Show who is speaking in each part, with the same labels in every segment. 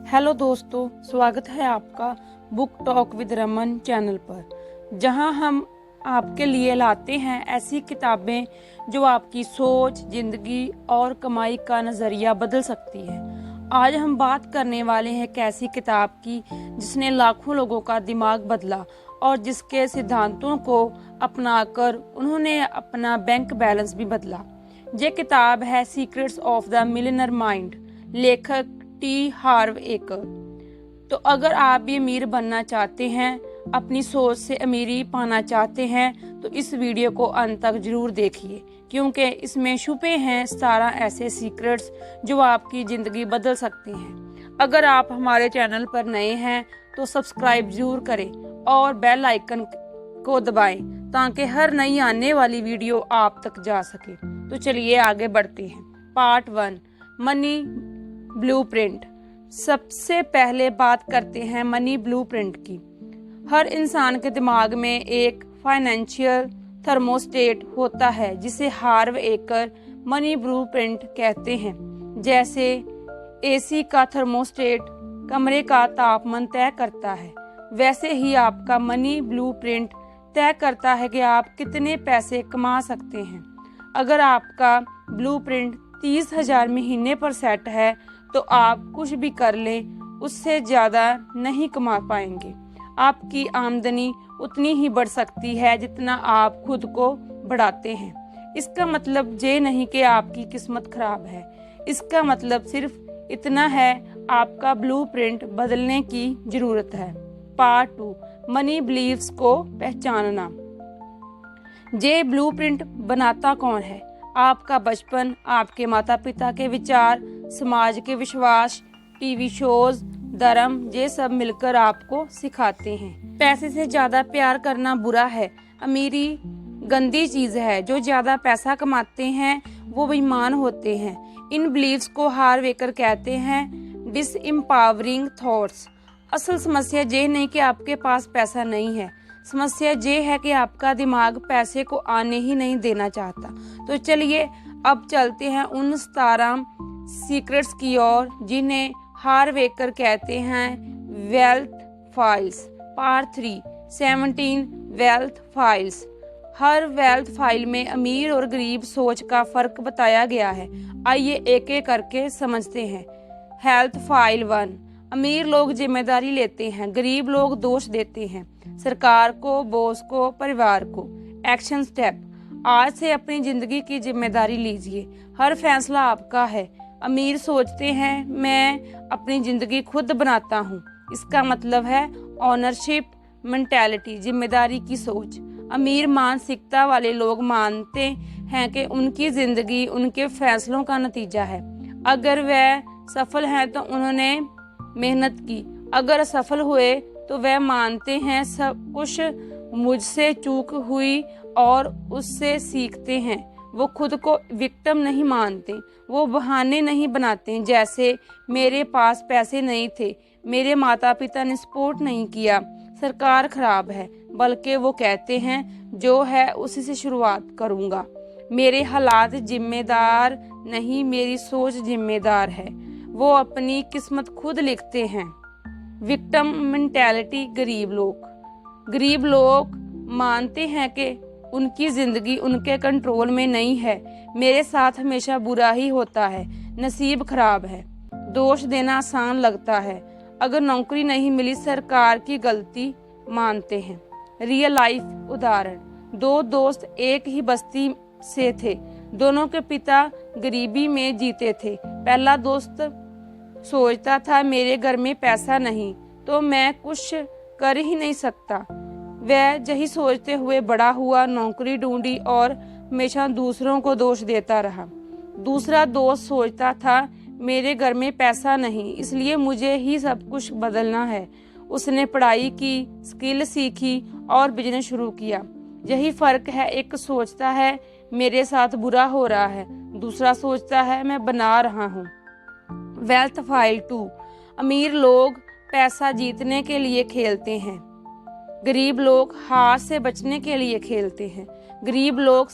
Speaker 1: Hello दोस्तों, स्वागत है आपका book talk with Raman channel पर, जहां हम आपके लिए लाते हैं ऐसी किताबें जो आपकी सोच, जिंदगी और कमाई का नज़रिया बदल सकती है। आज हम बात करने वाले हैं एक ऐसी किताब की जिसने लाखों लोगों का दिमाग बदला और जिसके सिद्धांतों को अपनाकर उन्होंने अपना बैंक बैलेंस भी बदला। ये किताब है secrets of the millionaire mind, लेखक टी हार्व एकर। तो अगर आप भी अमीर बनना चाहते हैं, अपनी सोच से अमीरी पाना चाहते हैं, तो इस वीडियो को अंत तक जरूर देखिए, क्योंकि इसमें छुपे हैं 17 ऐसे सीक्रेट्स जो आपकी ज़िंदगी बदल सकते हैं। अगर आप हमारे चैनल पर नए हैं तो सब्सक्राइब जरूर करें और बेल आइकन को दबाएं ताकि हर नई आने वाली वीडियो आप तक जा सके। तो चलिए आगे बढ़ते हैं। Part 1, money blueprint. सबसे पहले बात करते हैं मनी ब्लूप्रिंट की। हर इंसान के दिमाग में एक फाइनेंशियल थर्मोस्टेट होता है जिसे हार्व एकर मनी ब्लूप्रिंट कहते हैं। जैसे एसी का थर्मोस्टेट कमरे का तापमान तय करता है, वैसे ही आपका मनी ब्लूप्रिंट तय करता है कि आप कितने पैसे कमा सकते हैं। अगर आपका ब्लूप्रिंट 30,000 महीने पर सेट है तो आप कुछ भी कर लें, उससे ज़्यादा नहीं कमा पाएंगे। आपकी आमदनी उतनी ही बढ़ सकती है जितना आप खुद को बढ़ाते हैं। इसका मतलब ये नहीं कि आपकी किस्मत खराब है, इसका मतलब सिर्फ इतना है, आपका ब्लूप्रिंट बदलने की जरूरत है। पार्ट 2, मनी बिलीव्स को पहचानना। ये ब्लूप्रिंट बनाता कौन है? आपका बचपन, आपके माता पिता के विचार, समाज के विश्वास, टीवी शोज, धर्म, ये सब मिलकर आपको सिखाते हैं। पैसे से ज्यादा प्यार करना बुरा है, अमीरी गंदी चीज है। जो ज्यादा पैसा कमाते हैं वो बेईमान होते हैं। इन बिलीव्स को हार्व एकर कहते हैं डिसएम्पावरिंग थॉट्स। असल समस्या ये नहीं कि आपके पास पैसा नहीं है, समस्या ये है कि आपका दिमाग पैसे को आने ही नहीं देना चाहता। तो चलिए अब चलते हैं उन 17 सीक्रेट्स की ओर जिन्हें हार्व एकर कहते हैं wealth files. Part 3, 17 wealth files. हर वेल्थ फाइल में अमीर और गरीब सोच का फर्क बताया गया है। आइए एक एक करके समझते हैं। हेल्थ फाइल 1, अमीर लोग जिम्मेदारी लेते हैं, गरीब लोग दोष देते हैं, सरकार को, बॉस को, परिवार को। एक्शन स्टेप: आज से अपनी जिंदगी की जिम्मेदारी लीजिए, हर फैसला आपका है। अमीर सोचते हैं मैं अपनी जिंदगी खुद बनाता हूँ, इसका मतलब है ऑनरशिप मेंटालिटी, जिम्मेदारी की सोच। अमीर मानसिकता वाले लोग मानते हैं कि उनकी जिंदगी उनके फैसलों का नतीजा है। अगर वह सफल हैं तो उन्होंने मेहनत की, अगर असफल हुए तो वह मानते हैं सब कुछ मुझसे चूक हुई और उससे सीखते हैं। वो खुद को विक्टिम नहीं मानते, वो बहाने नहीं बनाते जैसे मेरे पास पैसे नहीं थे, मेरे माता पिता ने सपोर्ट नहीं किया, सरकार खराब है। बल्कि वो कहते हैं जो है उसी से शुरुआत करूंगा, मेरे हालात जिम्मेदार नहीं, मेरी सोच जिम्मेदार है। वो अपनी किस्मत खुद लिखते हैं। Victim mentality. गरीब लोग मानते हैं कि उनकी जिंदगी उनके कंट्रोल में नहीं है, मेरे साथ हमेशा बुरा ही होता है, नसीब खराब है। दोष देना आसान लगता है, अगर नौकरी नहीं मिली सरकार की गलती मानते हैं। रियल लाइफ उदाहरण: 2 दोस्त एक ही बस्ती से थे, दोनों के पिता गरीबी में जीते थे। पहला दोस्त सोचता था मेरे घर में पैसा नहीं तो मैं कुछ कर ही नहीं सकता। वह यही सोचते हुए बड़ा हुआ, नौकरी ढूंढी और हमेशा दूसरों को दोष देता रहा। दूसरा दोस्त सोचता था मेरे घर में पैसा नहीं इसलिए मुझे ही सब कुछ बदलना है। उसने पढ़ाई की, स्किल सीखी और बिजनेस शुरू किया। यही फर्क है, एक सोचता है मेरे साथ बुरा हो रहा है, दूसरा सोचता है मैं बना रहा हूँ। वेल्थ फाइल 2, अमीर लोग पैसा जीतने के लिए खेलते हैं, गरीब लोग हार से बचने के लिए खेलते हैं। गरीब लोग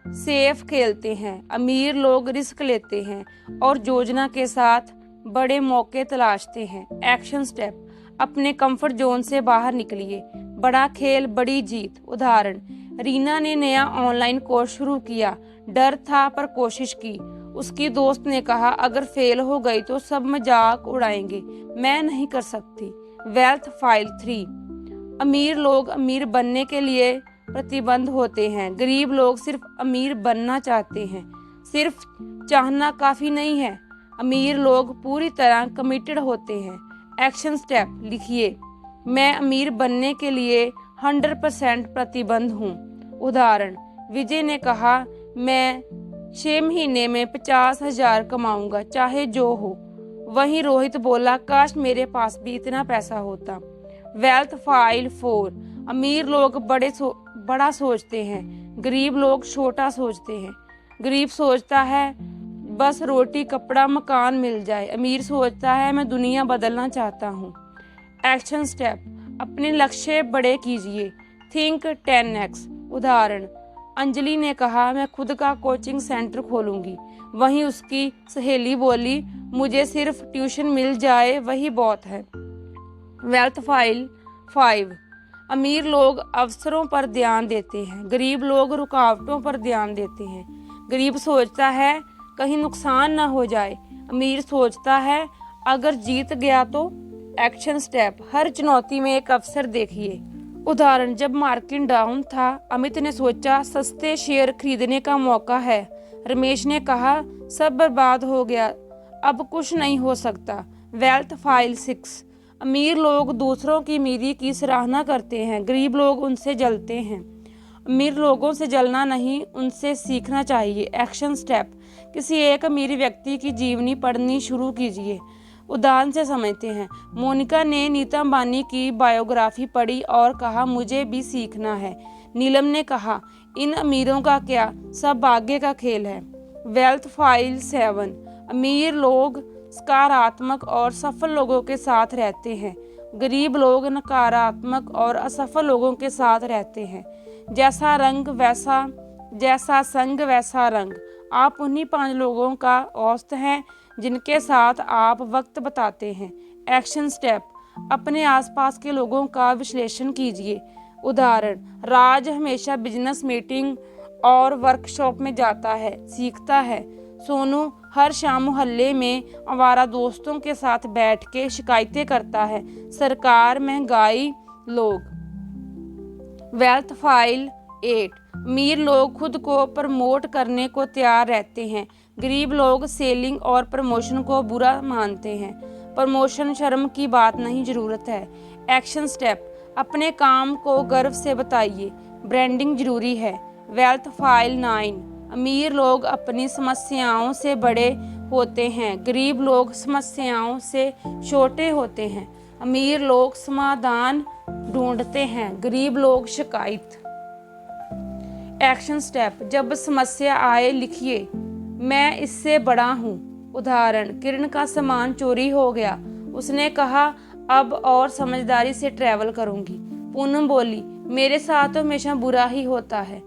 Speaker 1: सेफ खेलते हैं, अमीर लोग रिस्क लेते हैं और योजना के साथ बड़े मौके तलाशते हैं। एक्शन स्टेप, अपने कंफर्ट जोन से बाहर निकलिए। बड़ा खेल बड़ी जीत। उदाहरण, रीना ने नया ऑनलाइन कोर्स शुरू किया, डर था पर कोशिश की। उसकी दोस्त ने कहा अगर फेल हो गई तो सब मजाक उड़ाएंगे, मैं नहीं कर सकती। वेल्थ फाइल 3, अमीर लोग अमीर बनने के लिए प्रतिबंध होते हैं, गरीब लोग सिर्फ अमीर बनना चाहते हैं। सिर्फ चाहना काफी नहीं है, अमीर लोग पूरी तरह कमिटेड होते हैं। एक्शन स्टेप लिखिए, मैं अमीर बनने के लिए 100% प्रतिबंध हूँ। उदाहरण, विजय ने कहा मैं 6 महीने में 50,000 कमाऊंगा चाहे जो हो। वहीं रोहित बोला काश मेरे पास भी इतना पैसा होता। वेल्थ फाइल 4, अमीर लोग बड़ा सोचते हैं, गरीब लोग छोटा सोचते हैं। गरीब सोचता है बस रोटी कपड़ा मकान मिल जाए, अमीर सोचता है मैं दुनिया बदलना चाहता हूँ। एक्शन स्टेप, अपने लक्ष्य बड़े कीजिए। Think 10x। उदाहरण, अंजलि ने कहा मैं खुद का कोचिंग सेंटर खोलूंगी। वहीं उसकी सहेली बोली मुझे सिर्फ ट्यूशन मिल जाए वही बहुत है। वेल्थ फाइल 5, अमीर लोग अवसरों पर ध्यान देते हैं, गरीब लोग रुकावटों पर ध्यान देते हैं। गरीब सोचता है कहीं नुकसान ना हो जाए, अमीर सोचता है अगर जीत गया तो। एक्शन स्टेप, हर चुनौती में एक अवसर देखिए। उदाहरण, जब मार्केट डाउन था अमित ने सोचा सस्ते शेयर खरीदने का मौका है। रमेश ने कहा सब बर्बाद हो गया, अब कुछ नहीं हो सकता। वेल्थ फाइल 6, अमीर लोग दूसरों की अमीरी की सराहना करते हैं, गरीब लोग उनसे जलते हैं। अमीर लोगों से जलना नहीं, उनसे सीखना चाहिए। एक्शन स्टेप, किसी एक अमीर व्यक्ति की जीवनी पढ़नी शुरू कीजिए। उदाहरण से समझते हैं, मोनिका ने नीता अंबानी की बायोग्राफी पढ़ी और कहा मुझे भी सीखना है। नीलम ने कहा इन अमीरों का क्या, सब भाग्य का खेल है। वेल्थ फाइल 7, अमीर लोग सकारात्मक और सफल लोगों के साथ रहते हैं, गरीब लोग नकारात्मक और असफल लोगों के साथ रहते हैं। जैसा संग वैसा रंग। आप उन्हीं 5 लोगों का औसत हैं जिनके साथ आप वक्त बताते हैं। एक्शन स्टेप, अपने आसपास के लोगों का विश्लेषण कीजिए। उदाहरण, राज हमेशा बिजनेस मीटिंग और वर्कशॉप में जाता है, सीखता है। सोनू हर शाम मोहल्ले में आवारा दोस्तों के साथ बैठ के शिकायतें करता है। सरकार, महंगाई, लोग। वेल्थ फाइल 8, अमीर लोग खुद को प्रमोट करने को तैयार रहते हैं, गरीब लोग सेलिंग और प्रमोशन को बुरा मानते हैं। प्रमोशन शर्म की बात नहीं, जरूरत है। एक्शन स्टेप, अपने काम को गर्व से बताइए, ब्रांडिंग जरूरी है। वेल्थ फाइल 9, अमीर लोग अपनी समस्याओं से बड़े होते हैं, गरीब लोग समस्याओं से छोटे होते हैं। अमीर लोग समाधान ढूंढते हैं, गरीब लोग शिकायत। एक्शन स्टेप, जब समस्या आए लिखिए मैं इससे बड़ा हूँ। उदाहरण, किरण का सामान चोरी हो गया, उसने कहा अब और समझदारी से ट्रैवल करूंगी। पूनम बोली मेरे साथ तो हमेशा बुरा ही होता है।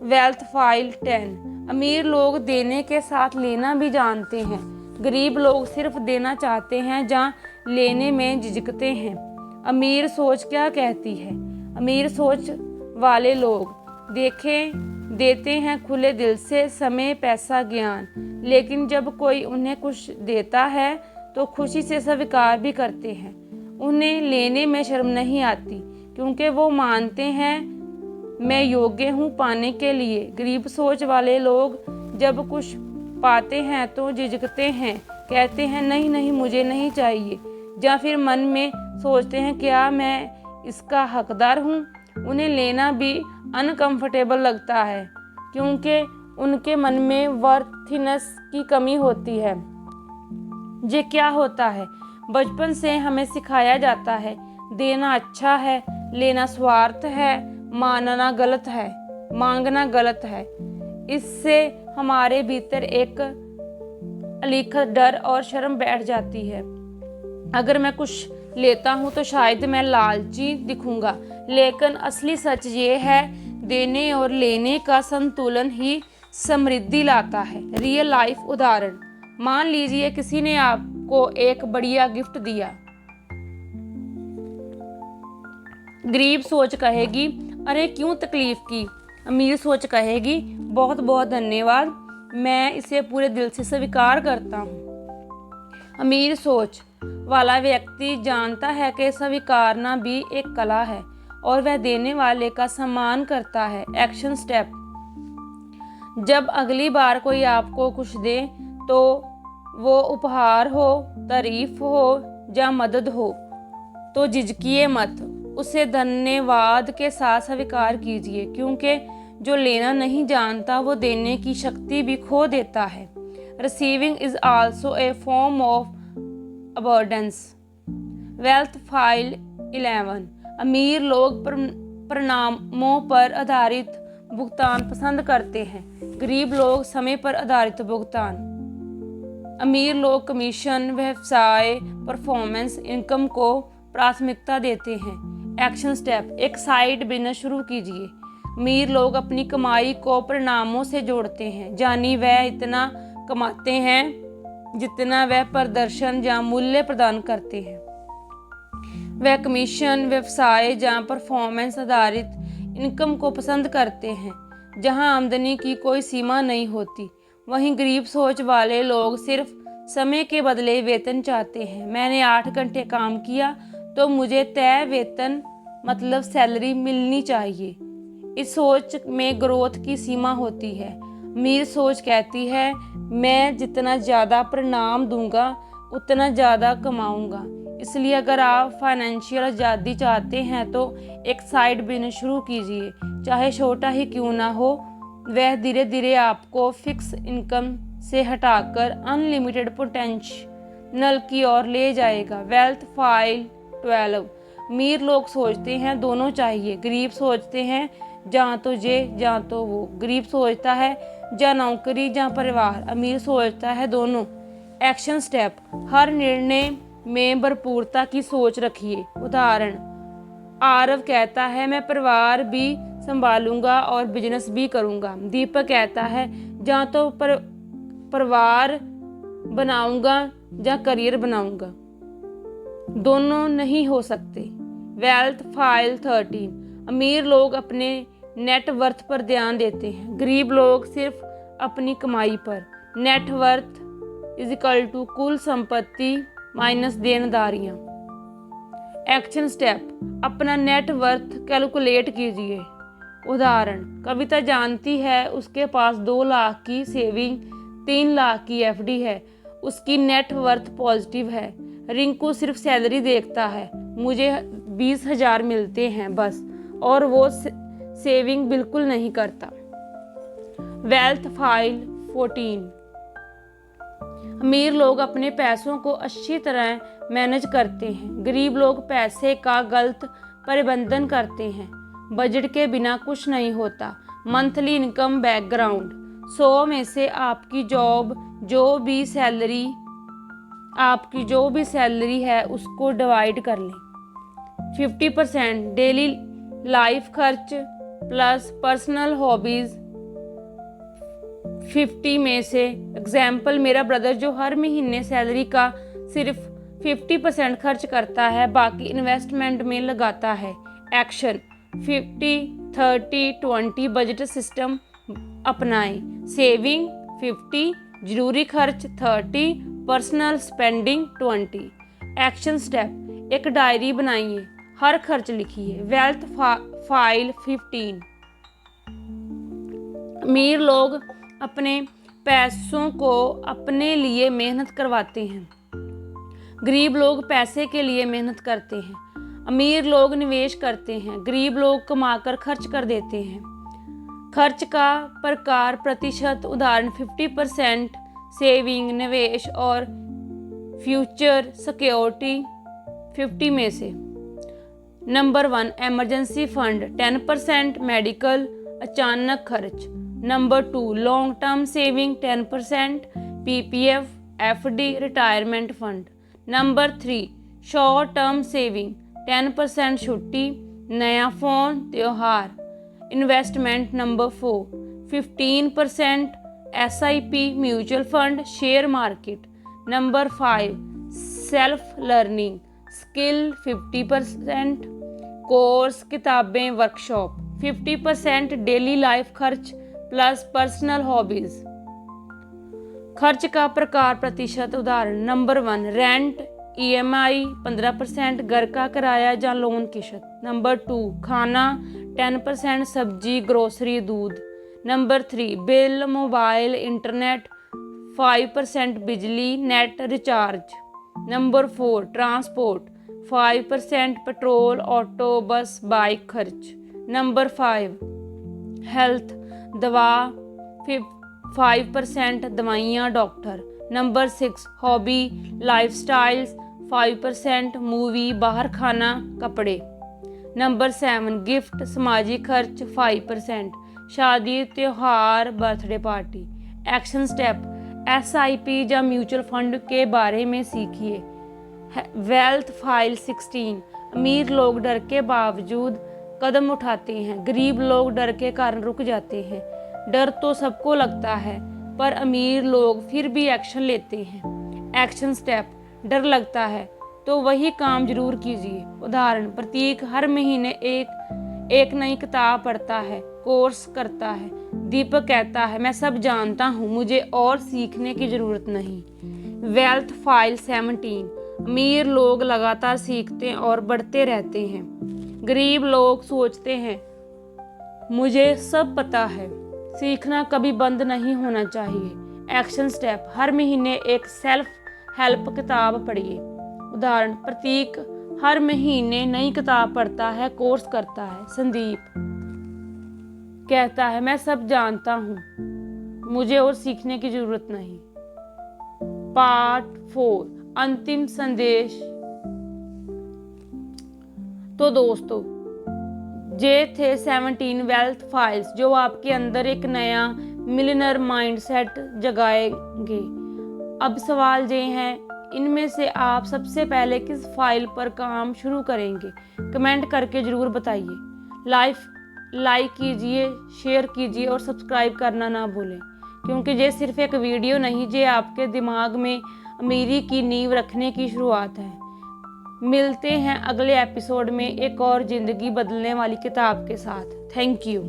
Speaker 1: वेल्थ फाइल 10, अमीर लोग देने के साथ लेना भी जानते हैं, गरीब लोग सिर्फ देना चाहते हैं जहाँ लेने में झिझकते हैं। अमीर सोच क्या कहती है, अमीर सोच वाले लोग देते हैं खुले दिल से, समय पैसा ज्ञान, लेकिन जब कोई उन्हें कुछ देता है तो खुशी से स्वीकार भी करते हैं। उन्हें लेने में शर्म नहीं आती क्योंकि वो मानते हैं मैं योग्य हूँ पाने के लिए। गरीब सोच वाले लोग जब कुछ पाते हैं तो झिझकते हैं, कहते हैं नहीं नहीं मुझे नहीं चाहिए, या फिर मन में सोचते हैं क्या मैं इसका हकदार हूँ। उन्हें लेना भी अनकंफर्टेबल लगता है क्योंकि उनके मन में वर्थनेस की कमी होती है। ये क्या होता है, बचपन से हमें सिखाया जाता है देना अच्छा है, लेना स्वार्थ है, मानना गलत है, मांगना गलत है। इससे हमारे भीतर एक अलिखत डर और शर्म बैठ जाती है। अगर मैं कुछ लेता हूँ तो शायद मैं लालची दिखूंगा, लेकिन असली सच ये है देने और लेने का संतुलन ही समृद्धि लाता है। रियल लाइफ उदाहरण, मान लीजिए किसी ने आपको को एक बढ़िया गिफ्ट दिया। गरीब सोच कहेगी, अरे क्यों तकलीफ की। अमीर सोच कहेगी, बहुत बहुत धन्यवाद, मैं इसे पूरे दिल से स्वीकार करता हूँ। अमीर सोच वाला व्यक्ति जानता है कि स्वीकारना भी एक कला है और वह देने वाले का सम्मान करता है। एक्शन स्टेप: जब अगली बार कोई आपको कुछ दे, तो वो उपहार हो, तारीफ हो या मदद हो, तो झिझकिए मत, उसे धन्यवाद के साथ स्वीकार कीजिए, क्योंकि जो लेना नहीं जानता वो देने की शक्ति भी खो देता है। Receiving is also a form of abundance. Wealth file 11। अमीर लोग परिणामों पर आधारित भुगतान पसंद करते हैं, गरीब लोग समय पर आधारित भुगतान। अमीर लोग कमीशन, व्यवसाय, परफॉर्मेंस इनकम को प्राथमिकता देते हैं। एक्शन स्टेप: एक साइड बिजनेस शुरू कीजिए। अमीर लोग अपनी कमाई को परिणामों से जोड़ते हैं, यानी वह इतना कमाते हैं जितना वह प्रदर्शन या मूल्य प्रदान करते हैं। वह कमीशन, व्यवसाय या परफॉर्मेंस आधारित इनकम को पसंद करते हैं, जहां आमदनी की कोई सीमा नहीं होती। वहीं गरीब सोच वाले लोग सिर्फ समय के बदले वेतन चाहते हैं। मैंने 8 घंटे काम किया तो मुझे तय वेतन मतलब सैलरी मिलनी चाहिए। इस सोच में ग्रोथ की सीमा होती है। अमीर सोच कहती है, मैं जितना ज़्यादा परिणाम दूंगा उतना ज़्यादा कमाऊंगा। इसलिए अगर आप फाइनेंशियल आज़ादी चाहते हैं तो एक साइड बिजनेस शुरू कीजिए, चाहे छोटा ही क्यों ना हो। वह धीरे धीरे आपको फिक्स इनकम से हटाकर अनलिमिटेड पोटेंशियल की ओर ले जाएगा। Wealth file 12। अमीर लोग सोचते हैं दोनों चाहिए, गरीब सोचते हैं जहाँ तो ये जहाँ तो वो। गरीब सोचता है या नौकरी या परिवार, अमीर सोचता है दोनों। एक्शन स्टेप: हर निर्णय में भरपूरता की सोच रखिए। उदाहरण: आरव कहता है, मैं परिवार भी संभालूंगा और बिजनेस भी करूंगा। दीपक कहता है, जहाँ तो परिवार बनाऊंगा या करियर बनाऊंगा, दोनों नहीं हो सकते। Wealth file 13। अमीर लोग अपने नेटवर्थ पर ध्यान देते हैं, गरीब लोग सिर्फ अपनी कमाई पर। नेटवर्थ इज इक्वल टू कुल संपत्ति माइनस देनदारियां। एक्शन स्टेप: अपना नेटवर्थ कैलकुलेट कीजिए। उदाहरण: कविता जानती है उसके पास 2 लाख की सेविंग, 3 लाख की एफडी है, उसकी नेटवर्थ पॉजिटिव है। रिंकू सिर्फ सैलरी देखता है, मुझे 20,000 मिलते हैं बस, और वो सेविंग बिल्कुल नहीं करता। Wealth file 14। अमीर लोग अपने पैसों को अच्छी तरह मैनेज करते हैं, गरीब लोग पैसे का गलत प्रबंधन करते हैं। बजट के बिना कुछ नहीं होता। मंथली इनकम बैकग्राउंड: 100 में से आपकी जो भी सैलरी है उसको डिवाइड कर लें। 50% डेली लाइफ खर्च प्लस पर्सनल हॉबीज। 50 में से एग्जाम्पल, मेरा ब्रदर जो हर महीने सैलरी का सिर्फ 50% खर्च करता है, बाकी इन्वेस्टमेंट में लगाता है। एक्शन: 50-30-20 बजट सिस्टम अपनाएं। सेविंग 50, जरूरी खर्च 30, पर्सनल स्पेंडिंग 20। एक्शन स्टेप: एक डायरी बनाइए, हर खर्च लिखिए। Wealth file 15। अमीर लोग अपने पैसों को अपने लिए मेहनत करवाते हैं, गरीब लोग पैसे के लिए मेहनत करते हैं। अमीर लोग निवेश करते हैं, गरीब लोग कमाकर खर्च कर देते हैं। खर्च का प्रकार प्रतिशत: उदाहरण 50% सेविंग, निवेश और फ्यूचर सिक्योरिटी 50 में से। नंबर 1 इमरजेंसी फंड 10%, मेडिकल अचानक खर्च। Number 2 long term saving 10%, PPF, FD, retirement fund. Number 3 short term saving 10%, छुट्टी, नया फ़ोन, त्योहार। Investment number 4 15% SIP, mutual fund, share market. Number 5 self learning skill 50%, course किताबें workshop 50%, daily life खर्च plus personal hobbies. खर्च का प्रकार प्रतिशत उदाहरण नंबर 1 रेंट EMI 15%, घर का किराया या लोन किश्त। नंबर 2 खाना 10%, सब्जी ग्रोसरी दूध। नंबर 3 बिल मोबाइल इंटरनेट 5%, बिजली net recharge. Number 4 transport 5%, petrol auto bus bike खर्च। नंबर 5 हेल्थ दवा 5%, दवाइयाँ doctor. Number 6 hobby lifestyles 5%, movie बाहर खाना कपड़े। नंबर 7 गिफ्ट सामाजिक खर्च 5%, शादी त्योहार birthday party. Action step SIP या म्यूचुअल फंड के बारे में सीखिए। वेल्थ फाइल 16 अमीर लोग डर के बावजूद कदम उठाते हैं, गरीब लोग डर के कारण रुक जाते हैं। डर तो सबको लगता है पर अमीर लोग फिर भी एक्शन लेते हैं। एक्शन स्टेप डर लगता है तो वही काम जरूर कीजिए। उदाहरण प्रतीक हर महीने एक नई किताब पढ़ता है, कोर्स करता है। दीपक कहता है मैं सब जानता हूँ, मुझे और सीखने की जरूरत नहीं। वेल्थ फाइल 17 अमीर लोग लगातार सीखते और बढ़ते रहते हैं, गरीब लोग सोचते हैं मुझे सब पता है। सीखना कभी बंद नहीं होना चाहिए। एक्शन स्टेप हर महीने एक सेल्फ हेल्प किताब पढ़िए। उदाहरण प्रतीक हर महीने नई किताब पढ़ता है, कोर्स करता है। संदीप कहता है मैं सब जानता हूँ, मुझे और सीखने की जरूरत नहीं। पार्ट 4 अंतिम संदेश। तो दोस्तों ये थे 17 वेल्थ फाइल्स जो आपके अंदर एक नया मिलियनर माइंडसेट जगाएंगे। अब सवाल ये हैं इनमें से आप सबसे पहले किस फाइल पर काम शुरू करेंगे? कमेंट करके ज़रूर बताइए। लाइक कीजिए, शेयर कीजिए और सब्सक्राइब करना ना भूलें, क्योंकि ये सिर्फ एक वीडियो नहीं, ये आपके दिमाग में अमीरी की नींव रखने की शुरुआत है। मिलते हैं अगले एपिसोड में एक और ज़िंदगी बदलने वाली किताब के साथ। Thank you.